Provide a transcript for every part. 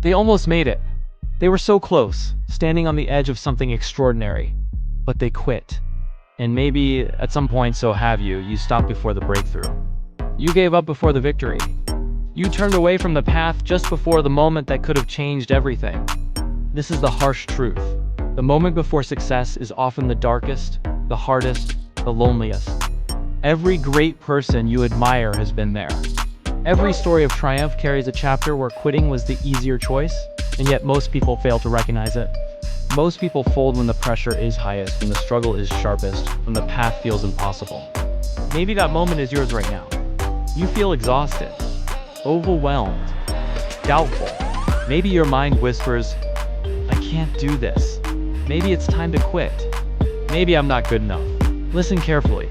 They almost made it. They were so close, standing on the edge of something extraordinary. But they quit. And maybe, at some point, so have you, you stopped before the breakthrough. You gave up before the victory. You turned away from the path just before the moment that could have changed everything. This is the harsh truth. The moment before success is often the darkest, the hardest, the loneliest. Every great person you admire has been there. Every story of triumph carries a chapter where quitting was the easier choice, and yet most people fail to recognize it. Most people fold when the pressure is highest, when the struggle is sharpest, when the path feels impossible. Maybe that moment is yours right now. You feel exhausted, overwhelmed, doubtful. Maybe your mind whispers, I can't do this. Maybe it's time to quit. Maybe I'm not good enough. Listen carefully.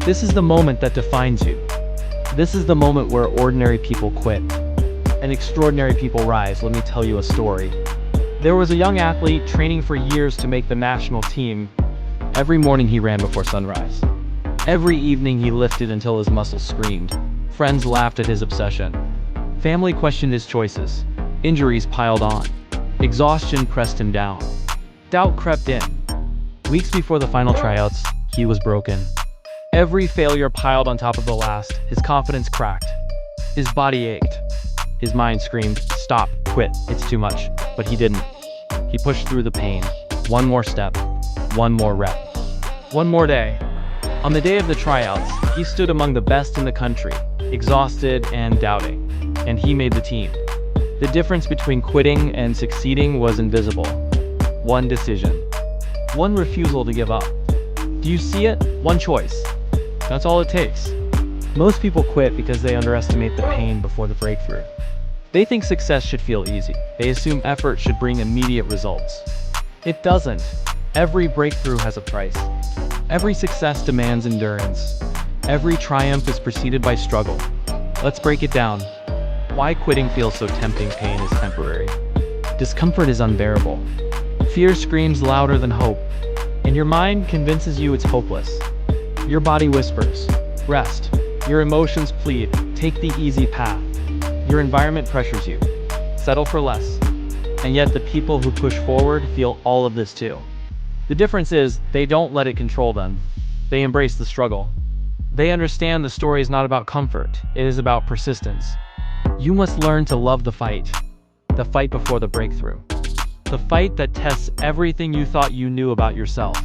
This is the moment that defines you. This is the moment where ordinary people quit and extraordinary people rise. Let me tell you a story. There was a young athlete training for years to make the national team. Every morning he ran before sunrise. Every evening he lifted until his muscles screamed. Friends laughed at his obsession. Family questioned his choices. Injuries piled on. Exhaustion pressed him down. Doubt crept in. Weeks before the final tryouts, he was broken. Every failure piled on top of the last. His confidence cracked. His body ached. His mind screamed, stop, quit, it's too much. But he didn't. He pushed through the pain. One more step. One more rep. One more day. On the day of the tryouts, he stood among the best in the country, exhausted and doubting. And he made the team. The difference between quitting and succeeding was invisible. One decision. One refusal to give up. Do you see it? One choice. That's all it takes. Most people quit because they underestimate the pain before the breakthrough. They think success should feel easy. They assume effort should bring immediate results. It doesn't. Every breakthrough has a price. Every success demands endurance. Every triumph is preceded by struggle. Let's break it down. Why quitting feels so tempting. Pain is temporary. Discomfort is unbearable. Fear screams louder than hope. And your mind convinces you it's hopeless. Your body whispers, rest. Your emotions plead, take the easy path. Your environment pressures you, settle for less. And yet the people who push forward feel all of this too. The difference is, they don't let it control them. They embrace the struggle. They understand the story is not about comfort, it is about persistence. You must learn to love the fight before the breakthrough. The fight that tests everything you thought you knew about yourself.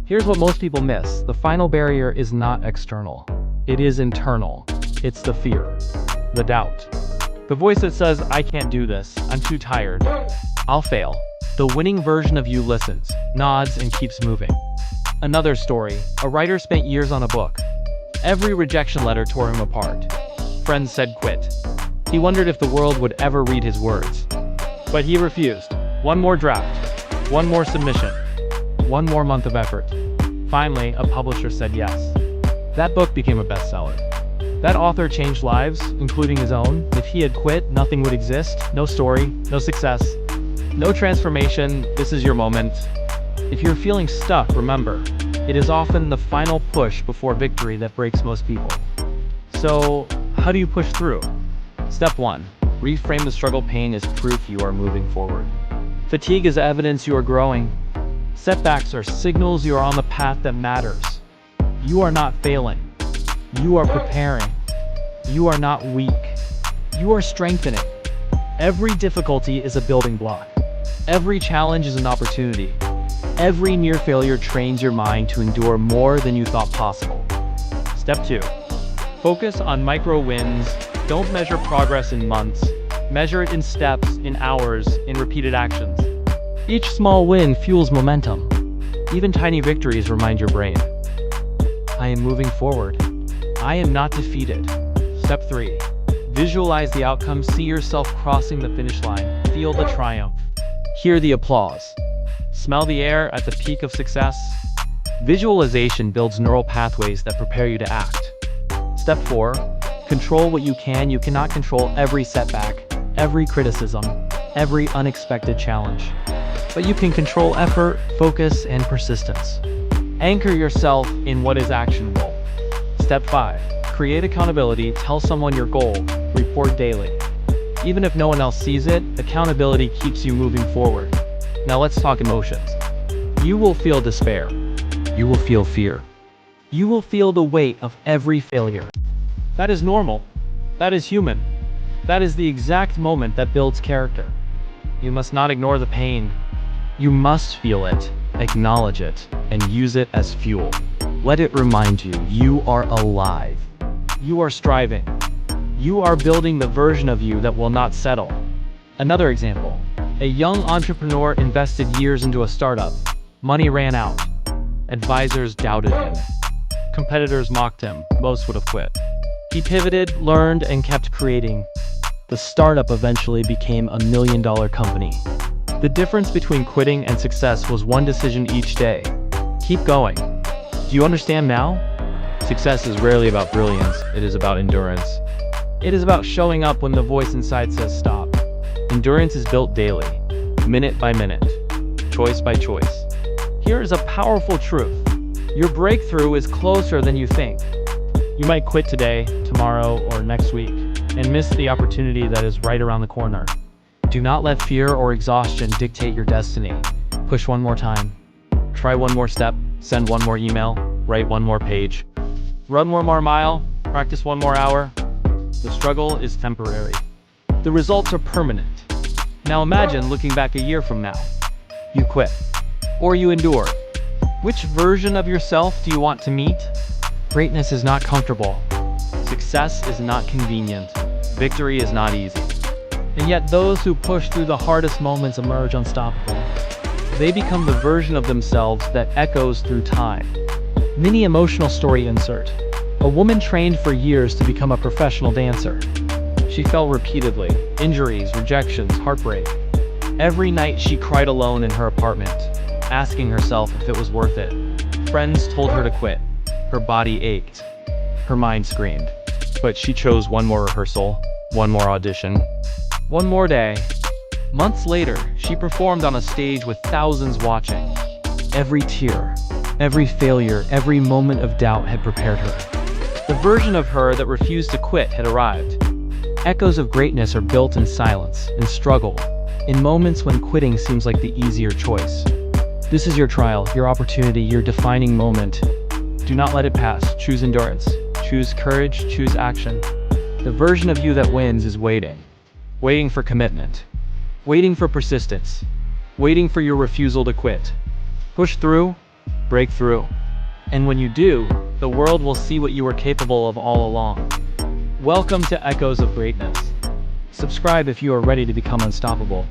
Here's what most people miss. The final barrier is not external. It is internal. It's the fear, the doubt. The voice that says, I can't do this, I'm too tired, I'll fail. The winning version of you listens, nods, and keeps moving. Another story, a writer spent years on a book. Every rejection letter tore him apart. Friends said quit. He wondered if the world would ever read his words. But he refused. One more draft, one more submission, one more month of effort. Finally, a publisher said yes. That book became a bestseller. That author changed lives, including his own. If he had quit, nothing would exist. No story, no success, no transformation. This is your moment. If you're feeling stuck, remember, it is often the final push before victory that breaks most people. So, how do you push through? Step 1. Reframe the struggle. Pain is proof you are moving forward. Fatigue is evidence you are growing. Setbacks are signals you are on the path that matters. You are not failing. You are preparing. You are not weak. You are strengthening. Every difficulty is a building block. Every challenge is an opportunity. Every near failure trains your mind to endure more than you thought possible. Step 2. Focus on micro wins. Don't measure progress in months. Measure it in steps, in hours, in repeated actions. Each small win fuels momentum. Even tiny victories remind your brain, I am moving forward. I am not defeated. Step 3. Visualize the outcome. See yourself crossing the finish line. Feel the triumph. Hear the applause. Smell the air at the peak of success. Visualization builds neural pathways that prepare you to act. Step 4. Control what you can. You cannot control every setback, every criticism, every unexpected challenge. But you can control effort, focus, and persistence. Anchor yourself in what is actionable. Step 5. Create accountability. Tell someone your goal. Report daily. Even if no one else sees it, accountability keeps you moving forward. Now let's talk emotions. You will feel despair. You will feel fear. You will feel the weight of every failure. That is normal. That is human. That is the exact moment that builds character. You must not ignore the pain. You must feel it, acknowledge it, and use it as fuel. Let it remind you, you are alive. You are striving. You are building the version of you that will not settle. Another example. A young entrepreneur invested years into a startup. Money ran out. Advisors doubted him. Competitors mocked him. Most would have quit. He pivoted, learned, and kept creating. The startup eventually became a $1 million company. The difference between quitting and success was one decision each day. Keep going. Do you understand now? Success is rarely about brilliance. It is about endurance. It is about showing up when the voice inside says stop. Endurance is built daily, minute by minute, choice by choice. Here is a powerful truth. Your breakthrough is closer than you think. You might quit today, tomorrow, or next week, and miss the opportunity that is right around the corner. Do not let fear or exhaustion dictate your destiny. Push one more time. Try one more step. Send one more email. Write one more page. Run one more mile. Practice one more hour. The struggle is temporary. The results are permanent. Now imagine looking back a year from now. You quit. Or you endured. Which version of yourself do you want to meet? Greatness is not comfortable. Success is not convenient. Victory is not easy. And yet those who push through the hardest moments emerge unstoppable. They become the version of themselves that echoes through time. Mini emotional story insert. A woman trained for years to become a professional dancer. She fell repeatedly. Injuries, rejections, heartbreak. Every night she cried alone in her apartment, asking herself if it was worth it. Friends told her to quit. Her body ached. Her mind screamed. But she chose one more rehearsal, one more audition, one more day. Months later, she performed on a stage with thousands watching. Every tear, every failure, every moment of doubt had prepared her. The version of her that refused to quit had arrived. Echoes of greatness are built in silence, in struggle, in moments when quitting seems like the easier choice. This is your trial, your opportunity, your defining moment. Do not let it pass. Choose endurance. Choose courage. Choose action. The version of you that wins is waiting. Waiting for commitment. Waiting for persistence. Waiting for your refusal to quit. Push through. Break through. And when you do, the world will see what you were capable of all along. Welcome to Echoes of Greatness. Subscribe if you are ready to become unstoppable.